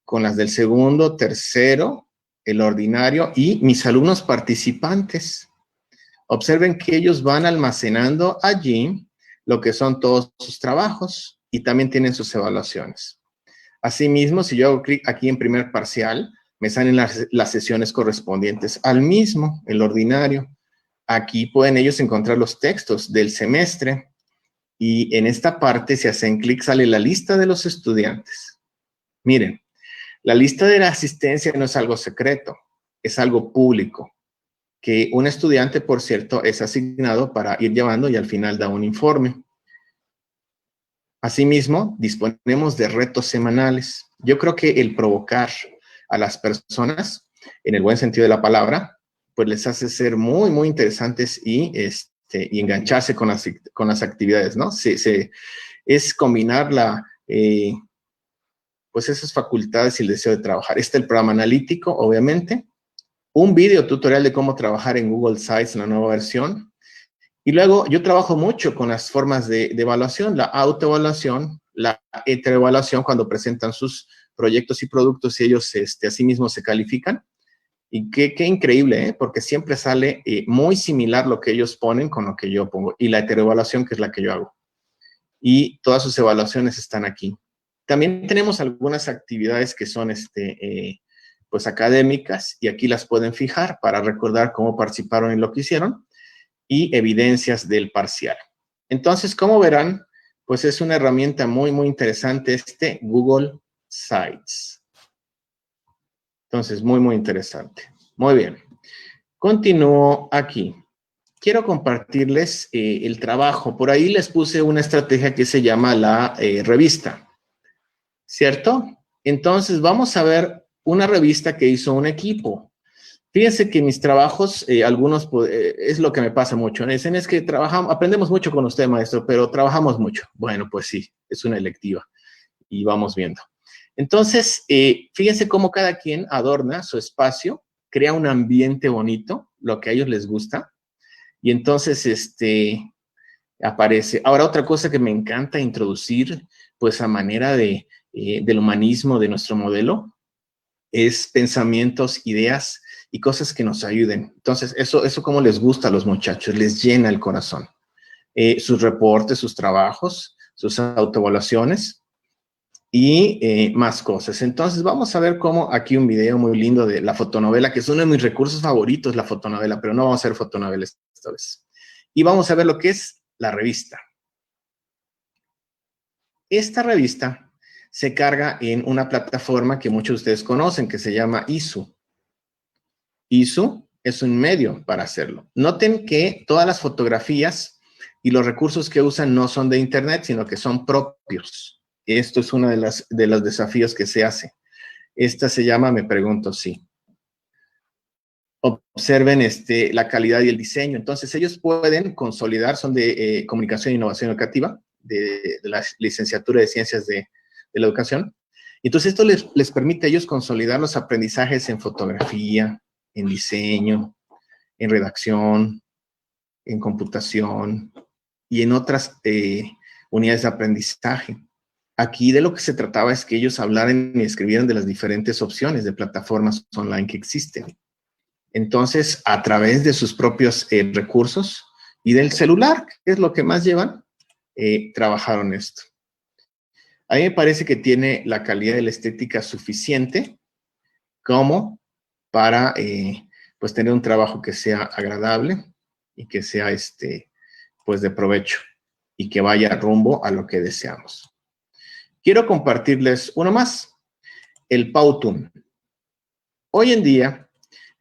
S3: con las del segundo, tercero, el ordinario y mis alumnos participantes. Observen que ellos van almacenando allí lo que son todos sus trabajos y también tienen sus evaluaciones. Asimismo, si yo hago clic aquí en primer parcial, me salen las sesiones correspondientes al mismo, el ordinario. Aquí pueden ellos encontrar los textos del semestre y en esta parte, si hacen clic, sale la lista de los estudiantes. Miren, la lista de la asistencia no es algo secreto, es algo público, que un estudiante, por cierto, es asignado para ir llevando y al final da un informe. Asimismo, disponemos de retos semanales. Yo creo que el provocar a las personas, en el buen sentido de la palabra, pues les hace ser muy, muy interesantes y engancharse con las actividades, ¿no? Es combinar pues esas facultades y el deseo de trabajar. Está el programa analítico, obviamente, un video tutorial de cómo trabajar en Google Sites en la nueva versión. Y luego yo trabajo mucho con las formas de evaluación, la autoevaluación, la heteroevaluación cuando presentan sus proyectos y productos y ellos a sí mismos se califican. Y qué increíble, ¿eh? Porque siempre sale muy similar lo que ellos ponen con lo que yo pongo. Y la heteroevaluación, que es la que yo hago. Y todas sus evaluaciones están aquí. También tenemos algunas actividades que son pues académicas y aquí las pueden fijar para recordar cómo participaron en lo que hicieron y evidencias del parcial. Entonces, como verán, pues es una herramienta muy, muy interesante Google Sites. Entonces, muy, muy interesante. Muy bien. Continúo aquí. Quiero compartirles el trabajo. Por ahí les puse una estrategia que se llama la revista. ¿Cierto? Entonces, vamos a ver una revista que hizo un equipo. Fíjense que mis trabajos, algunos, es lo que me pasa mucho. Dicen, es que aprendemos mucho con usted, maestro, pero trabajamos mucho. Bueno, pues sí, es una electiva y vamos viendo. Entonces, fíjense cómo cada quien adorna su espacio, crea un ambiente bonito, lo que a ellos les gusta, y entonces, aparece. Ahora, otra cosa que me encanta introducir, pues a manera del humanismo de nuestro modelo, es pensamientos, ideas y cosas que nos ayuden. Entonces, eso como les gusta a los muchachos, les llena el corazón. Sus reportes, sus trabajos, sus autoevaluaciones y más cosas. Entonces, vamos a ver cómo aquí un video muy lindo de la fotonovela, que es uno de mis recursos favoritos, la fotonovela, pero no vamos a hacer fotonovela esta vez. Y vamos a ver lo que es la revista. Esta revista se carga en una plataforma que muchos de ustedes conocen, que se llama ISU. ISU es un medio para hacerlo. Noten que todas las fotografías y los recursos que usan no son de internet, sino que son propios. Esto es uno de los desafíos que se hace. Esta se llama Me Pregunto Si. Observen la calidad y el diseño. Entonces, ellos pueden consolidar, son de Comunicación e Innovación Educativa, de la licenciatura de Ciencias de la Educación. Entonces, esto les permite a ellos consolidar los aprendizajes en fotografía, en diseño, en redacción, en computación y en otras unidades de aprendizaje. Aquí de lo que se trataba es que ellos hablaran y escribieran de las diferentes opciones de plataformas online que existen. Entonces, a través de sus propios recursos, y del celular, que es lo que más llevan, trabajaron esto. A mí me parece que tiene la calidad de la estética suficiente como para pues tener un trabajo que sea agradable y que sea pues de provecho y que vaya rumbo a lo que deseamos. Quiero compartirles uno más, el Powtoon. Hoy en día,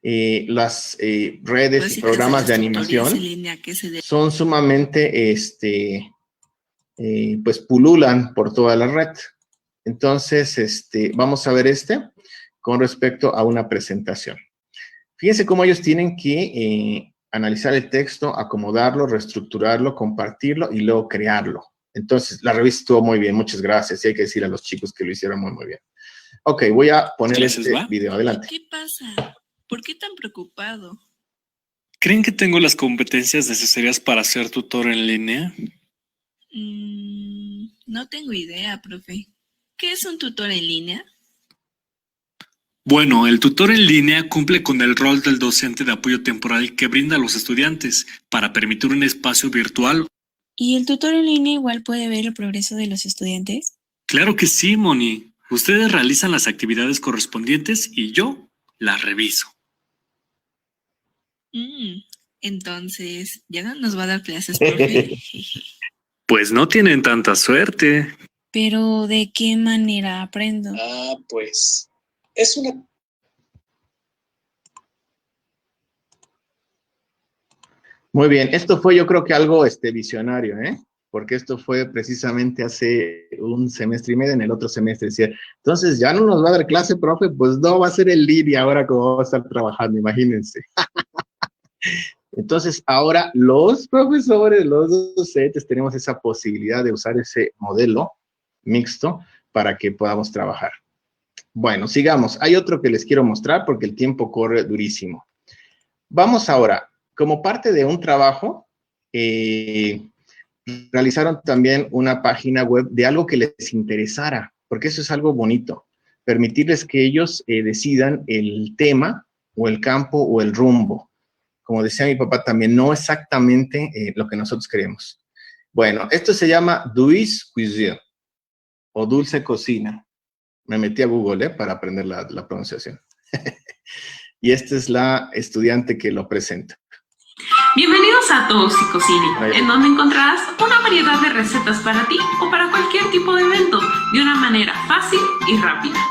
S3: las redes y programas de animación son sumamente, pues pululan por toda la red. Entonces, vamos a ver con respecto a una presentación. Fíjense cómo ellos tienen que analizar el texto, acomodarlo, reestructurarlo, compartirlo y luego crearlo. Entonces, la revista estuvo muy bien, muchas gracias. Y hay que decir a los chicos que lo hicieron muy, muy bien. Ok, voy a poner este video, adelante.
S5: ¿Qué pasa? ¿Por qué tan preocupado?
S6: ¿Creen que tengo las competencias necesarias para ser tutor en línea?
S5: No tengo idea, profe. ¿Qué es un tutor en línea?
S6: Bueno, el tutor en línea cumple con el rol del docente de apoyo temporal que brinda a los estudiantes para permitir un espacio virtual.
S7: ¿Y el tutor en línea igual puede ver el progreso de los estudiantes?
S6: Claro que sí, Moni. Ustedes realizan las actividades correspondientes y yo las reviso.
S5: Entonces, ¿ya no nos va a dar clases, profe?
S6: Pues no tienen tanta suerte.
S7: Pero, ¿de qué manera aprendo?
S8: Pues, es una...
S3: Muy bien, esto fue yo creo que algo visionario, porque esto fue precisamente hace un semestre y medio, en el otro semestre decía, entonces ya no nos va a dar clase, profe, pues no, va a ser en línea ahora como vamos a estar trabajando, imagínense. Entonces ahora los profesores, los docentes tenemos esa posibilidad de usar ese modelo mixto para que podamos trabajar. Bueno, sigamos. Hay otro que les quiero mostrar porque el tiempo corre durísimo. Vamos ahora, como parte de un trabajo, realizaron también una página web de algo que les interesara, porque eso es algo bonito, permitirles que ellos decidan el tema o el campo o el rumbo. Como decía mi papá también, no exactamente lo que nosotros queremos. Bueno, esto se llama Douce Cuisine o Dulce Cocina. Me metí a Google para aprender la pronunciación. Y esta es la estudiante que lo presenta.
S9: Bienvenidos a Douce Cocine, en donde encontrarás una variedad de recetas para ti o para cualquier tipo de evento, de una manera fácil y rápida.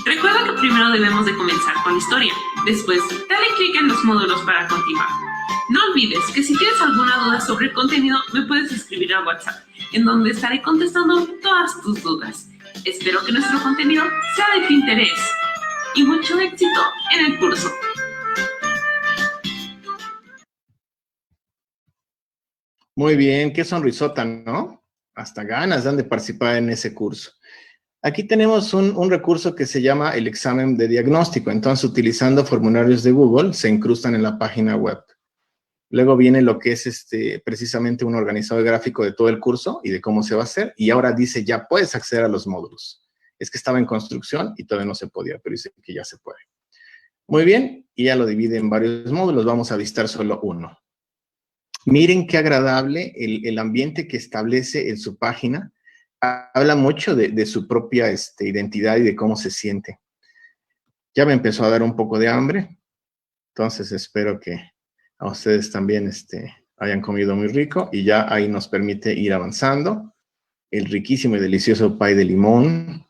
S9: Recuerda que primero debemos de comenzar con la historia, después dale clic en los módulos para continuar. No olvides que si tienes alguna duda sobre el contenido, me puedes escribir a WhatsApp, en donde estaré contestando todas tus dudas. Espero que nuestro contenido sea de tu interés y mucho éxito en el curso.
S3: Muy bien, qué sonrisota, ¿no? Hasta ganas dan de participar en ese curso. Aquí tenemos un recurso que se llama el examen de diagnóstico. Entonces, utilizando formularios de Google, se incrustan en la página web. Luego viene lo que es precisamente un organizador gráfico de todo el curso y de cómo se va a hacer. Y ahora dice, ya puedes acceder a los módulos. Es que estaba en construcción y todavía no se podía, pero dice que ya se puede. Muy bien, y ya lo divide en varios módulos. Vamos a visitar solo uno. Miren qué agradable el ambiente que establece en su página. Habla mucho de su propia identidad y de cómo se siente. Ya me empezó a dar un poco de hambre, entonces espero que a ustedes también hayan comido muy rico y ya ahí nos permite ir avanzando. El riquísimo y delicioso pay de limón.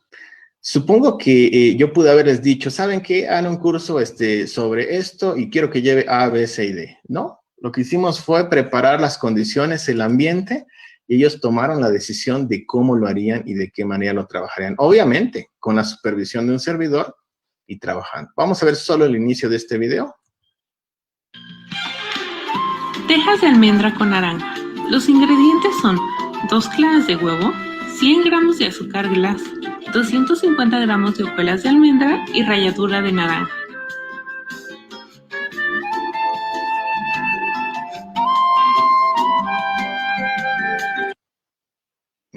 S3: Supongo que yo pude haberles dicho, ¿saben qué? Hagan un curso sobre esto y quiero que lleve A, B, C y D. No, lo que hicimos fue preparar las condiciones, el ambiente, y ellos tomaron la decisión de cómo lo harían y de qué manera lo trabajarían. Obviamente, con la supervisión de un servidor y trabajando. Vamos a ver solo el inicio de este video.
S9: Tejas de almendra con naranja. Los ingredientes son 2 claras de huevo, 100 gramos de azúcar glass, 250 gramos de hojuelas de almendra y ralladura de naranja.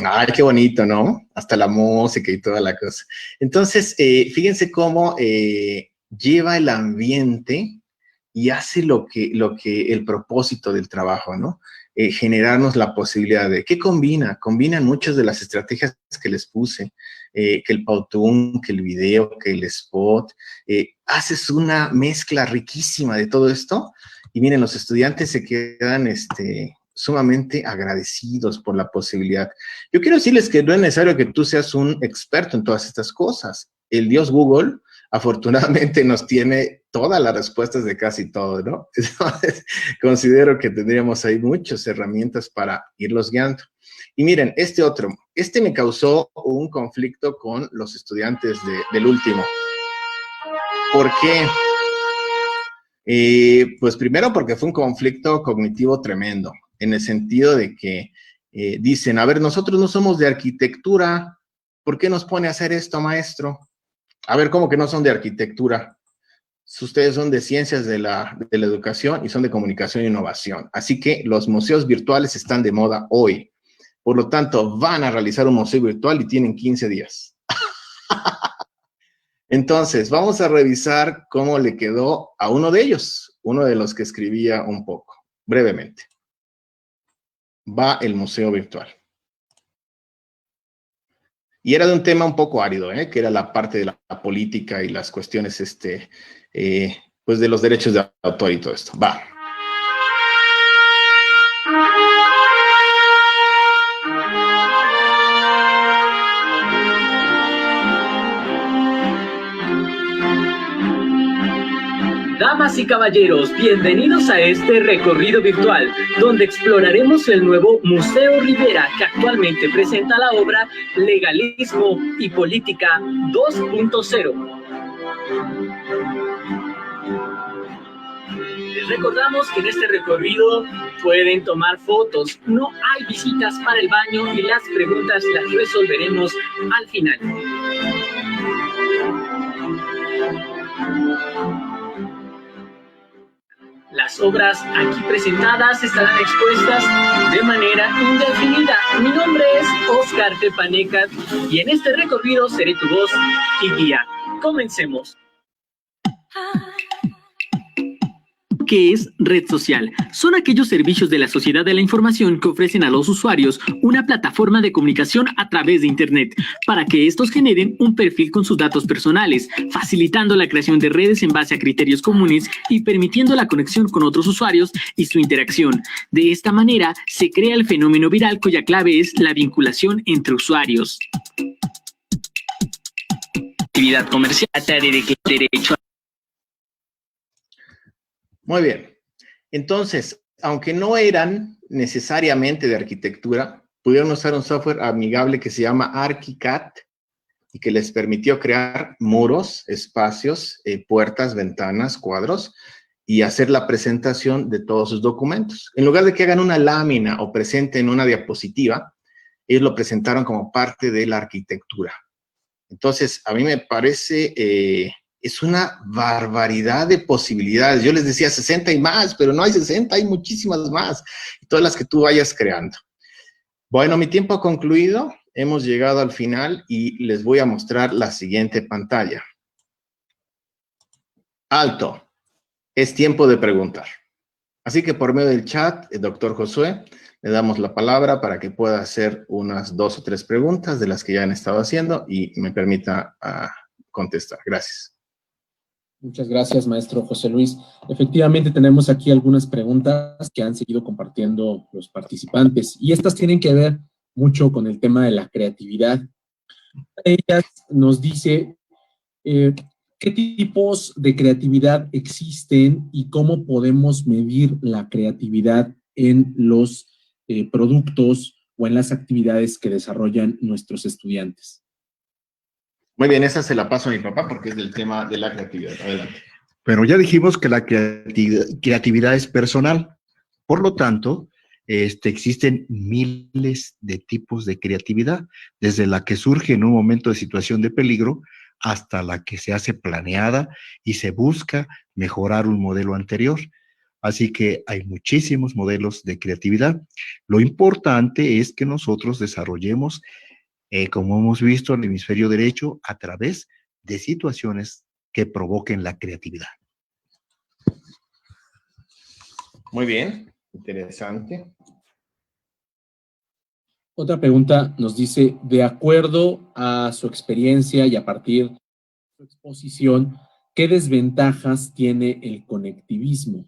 S3: Ay, qué bonito, ¿no? Hasta la música y toda la cosa. Entonces, fíjense cómo lleva el ambiente y hace lo que el propósito del trabajo, ¿no? Generarnos la posibilidad de, ¿qué combina? Combinan muchas de las estrategias que les puse, que el Powtoon, que el video, que el spot, haces una mezcla riquísima de todo esto, y miren, los estudiantes se quedan, sumamente agradecidos por la posibilidad. Yo quiero decirles que no es necesario que tú seas un experto en todas estas cosas. El Dios Google, afortunadamente, nos tiene todas las respuestas de casi todo, ¿no? Entonces, considero que tendríamos ahí muchas herramientas para irlos guiando. Y miren, este me causó un conflicto con los estudiantes del último. ¿Por qué? Pues primero porque fue un conflicto cognitivo tremendo, en el sentido de que dicen, a ver, nosotros no somos de arquitectura, ¿por qué nos pone a hacer esto, maestro? A ver, ¿cómo que no son de arquitectura? Ustedes son de ciencias de la educación y son de comunicación e innovación. Así que los museos virtuales están de moda hoy. Por lo tanto, van a realizar un museo virtual y tienen 15 días. Entonces, vamos a revisar cómo le quedó a uno de ellos, uno de los que escribía un poco, brevemente. Va el museo virtual. Y era de un tema un poco árido, que era la parte de la política y las cuestiones, pues de los derechos de autor y todo esto. Va.
S10: Damas y caballeros, bienvenidos a este recorrido virtual, donde exploraremos el nuevo Museo Rivera, que actualmente presenta la obra Legalismo y Política 2.0. Les recordamos que en este recorrido pueden tomar fotos, no hay visitas para el baño y las preguntas las resolveremos al final. Las obras aquí presentadas estarán expuestas de manera indefinida. Mi nombre es Oscar Tepanecat y en este recorrido seré tu voz y guía. Comencemos. ¿Qué es red social? Son aquellos servicios de la sociedad de la información que ofrecen a los usuarios una plataforma de comunicación a través de Internet para que estos generen un perfil con sus datos personales, facilitando la creación de redes en base a criterios comunes y permitiendo la conexión con otros usuarios y su interacción. De esta manera, se crea el fenómeno viral cuya clave es la vinculación entre usuarios. Actividad comercial, derecho.
S3: Muy bien. Entonces, aunque no eran necesariamente de arquitectura, pudieron usar un software amigable que se llama ArchiCAD y que les permitió crear muros, espacios, puertas, ventanas, cuadros y hacer la presentación de todos sus documentos. En lugar de que hagan una lámina o presenten una diapositiva, ellos lo presentaron como parte de la arquitectura. Entonces, a mí me parece... es una barbaridad de posibilidades. Yo les decía 60 y más, pero no hay 60, hay muchísimas más. Todas las que tú vayas creando. Bueno, mi tiempo ha concluido. Hemos llegado al final y les voy a mostrar la siguiente pantalla. Alto. Es tiempo de preguntar. Así que por medio del chat, el doctor Josué, le damos la palabra para que pueda hacer unas 2 o 3 preguntas de las que ya han estado haciendo y me permita contestar. Gracias.
S1: Muchas gracias, maestro José Luis. Efectivamente, tenemos aquí algunas preguntas que han seguido compartiendo los participantes y estas tienen que ver mucho con el tema de la creatividad. Ella nos dice qué tipos de creatividad existen y cómo podemos medir la creatividad en los productos o en las actividades que desarrollan nuestros estudiantes.
S3: Muy bien, esa se la paso a mi papá porque es del tema de la creatividad. Adelante.
S2: Pero ya dijimos que la creatividad es personal. Por lo tanto, existen miles de tipos de creatividad, desde la que surge en un momento de situación de peligro hasta la que se hace planeada y se busca mejorar un modelo anterior. Así que hay muchísimos modelos de creatividad. Lo importante es que nosotros desarrollemos como hemos visto en el hemisferio derecho, a través de situaciones que provoquen la creatividad.
S3: Muy bien, interesante.
S1: Otra pregunta nos dice, de acuerdo a su experiencia y a partir de su exposición, ¿qué desventajas tiene el conectivismo?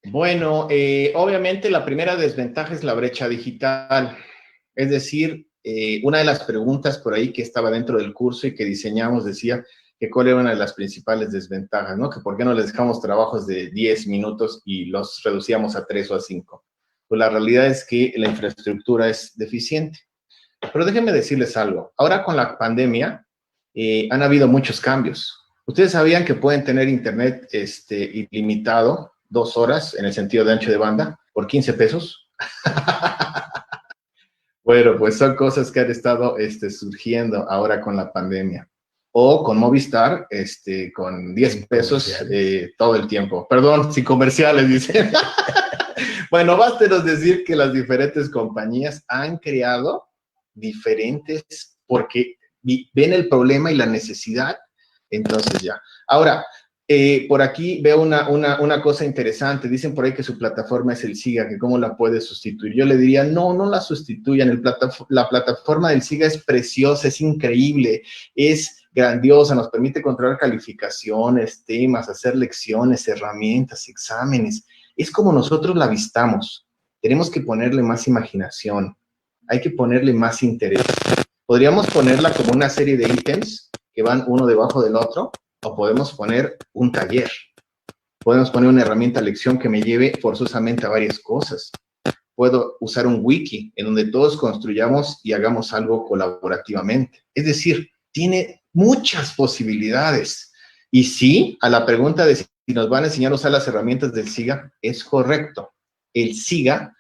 S3: Bueno, obviamente la primera desventaja es la brecha digital. Es decir, una de las preguntas por ahí que estaba dentro del curso y que diseñamos decía que cuál era una de las principales desventajas, ¿no? Que por qué no les dejamos trabajos de 10 minutos y los reducíamos a 3 o a 5. Pues la realidad es que la infraestructura es deficiente. Pero déjenme decirles algo. Ahora con la pandemia han habido muchos cambios. ¿Ustedes sabían que pueden tener internet ilimitado 2 horas en el sentido de ancho de banda por 15 pesos? Bueno, pues son cosas que han estado surgiendo ahora con la pandemia. O con Movistar, con 10 pesos todo el tiempo. Perdón, sin comerciales, dicen. Bueno, bástenos decir que las diferentes compañías han creado diferentes, porque ven el problema y la necesidad, entonces ya. Ahora, por aquí veo una cosa interesante. Dicen por ahí que su plataforma es el SIGA, que cómo la puede sustituir. Yo le diría, no la sustituyan. La plataforma del SIGA es preciosa, es increíble, es grandiosa, nos permite controlar calificaciones, temas, hacer lecciones, herramientas, exámenes. Es como nosotros la vistamos. Tenemos que ponerle más imaginación, hay que ponerle más interés. Podríamos ponerla como una serie de ítems que van uno debajo del otro, o podemos poner un taller. Podemos poner una herramienta lección que me lleve forzosamente a varias cosas. Puedo usar un wiki en donde todos construyamos y hagamos algo colaborativamente. Es decir, tiene muchas posibilidades. Y sí, a la pregunta de si nos van a enseñar a usar las herramientas del SIGA, es correcto. El SIGA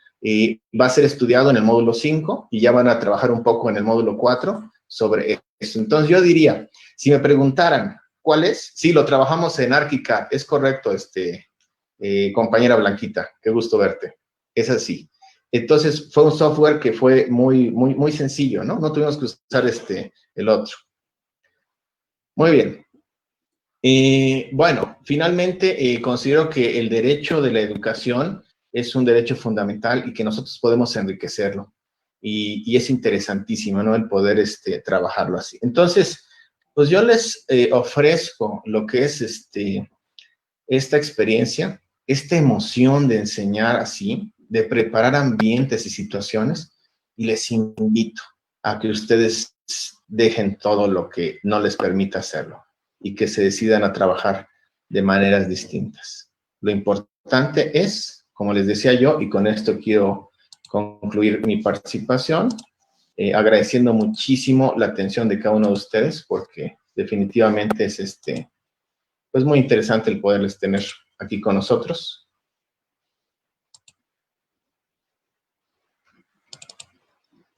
S3: va a ser estudiado en el módulo 5 y ya van a trabajar un poco en el módulo 4 sobre eso. Entonces yo diría, si me preguntaran, ¿cuál es? Sí, lo trabajamos en ArchiCAD, es correcto, compañera Blanquita, qué gusto verte. Es así. Entonces, fue un software que fue muy sencillo, ¿no? No tuvimos que usar el otro. Muy bien. Bueno, finalmente considero que el derecho de la educación es un derecho fundamental y que nosotros podemos enriquecerlo. Y es interesantísimo, ¿no? El poder trabajarlo así. Entonces, pues yo les ofrezco lo que es esta experiencia, esta emoción de enseñar así, de preparar ambientes y situaciones, y les invito a que ustedes dejen todo lo que no les permita hacerlo y que se decidan a trabajar de maneras distintas. Lo importante es, como les decía yo, y con esto quiero concluir mi participación, agradeciendo muchísimo la atención de cada uno de ustedes, porque definitivamente es pues muy interesante el poderles tener aquí con nosotros.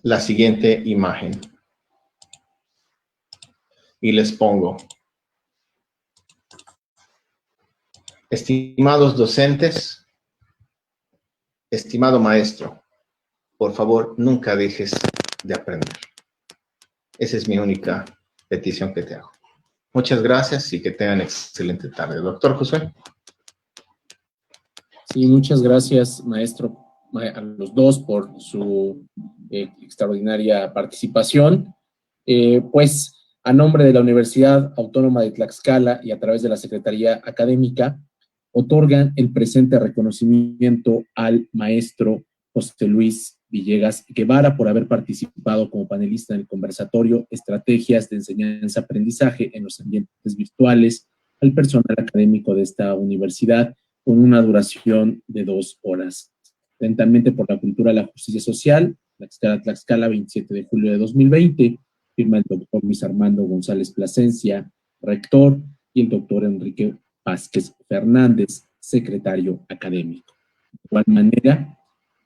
S3: La siguiente imagen. Y les pongo. Estimados docentes, estimado maestro, por favor, nunca dejes de aprender. Esa es mi única petición que te hago. Muchas gracias y que tengan excelente tarde. Doctor Josué.
S1: Sí, muchas gracias, maestro, a los dos por su extraordinaria participación. Pues, a nombre de la Universidad Autónoma de Tlaxcala y a través de la Secretaría Académica, otorgan el presente reconocimiento al maestro José Luis Villegas Guevara por haber participado como panelista en el conversatorio Estrategias de Enseñanza-Aprendizaje en los Ambientes Virtuales al personal académico de esta universidad con una duración de 2 horas. Atentamente por la cultura de la justicia social, Tlaxcala, 27 de julio de 2020, firma el doctor Luis Armando González Plasencia, rector, y el doctor Enrique Vázquez Fernández, secretario académico. De igual manera,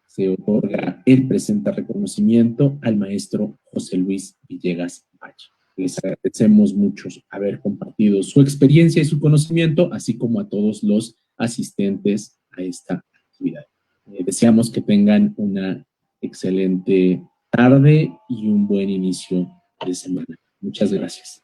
S1: se otorga el presente reconocimiento al maestro José Luis Villegas Valle. Les agradecemos mucho haber compartido su experiencia y su conocimiento, así como a todos los asistentes a esta actividad. Deseamos que tengan una excelente tarde y un buen inicio de semana. Muchas gracias.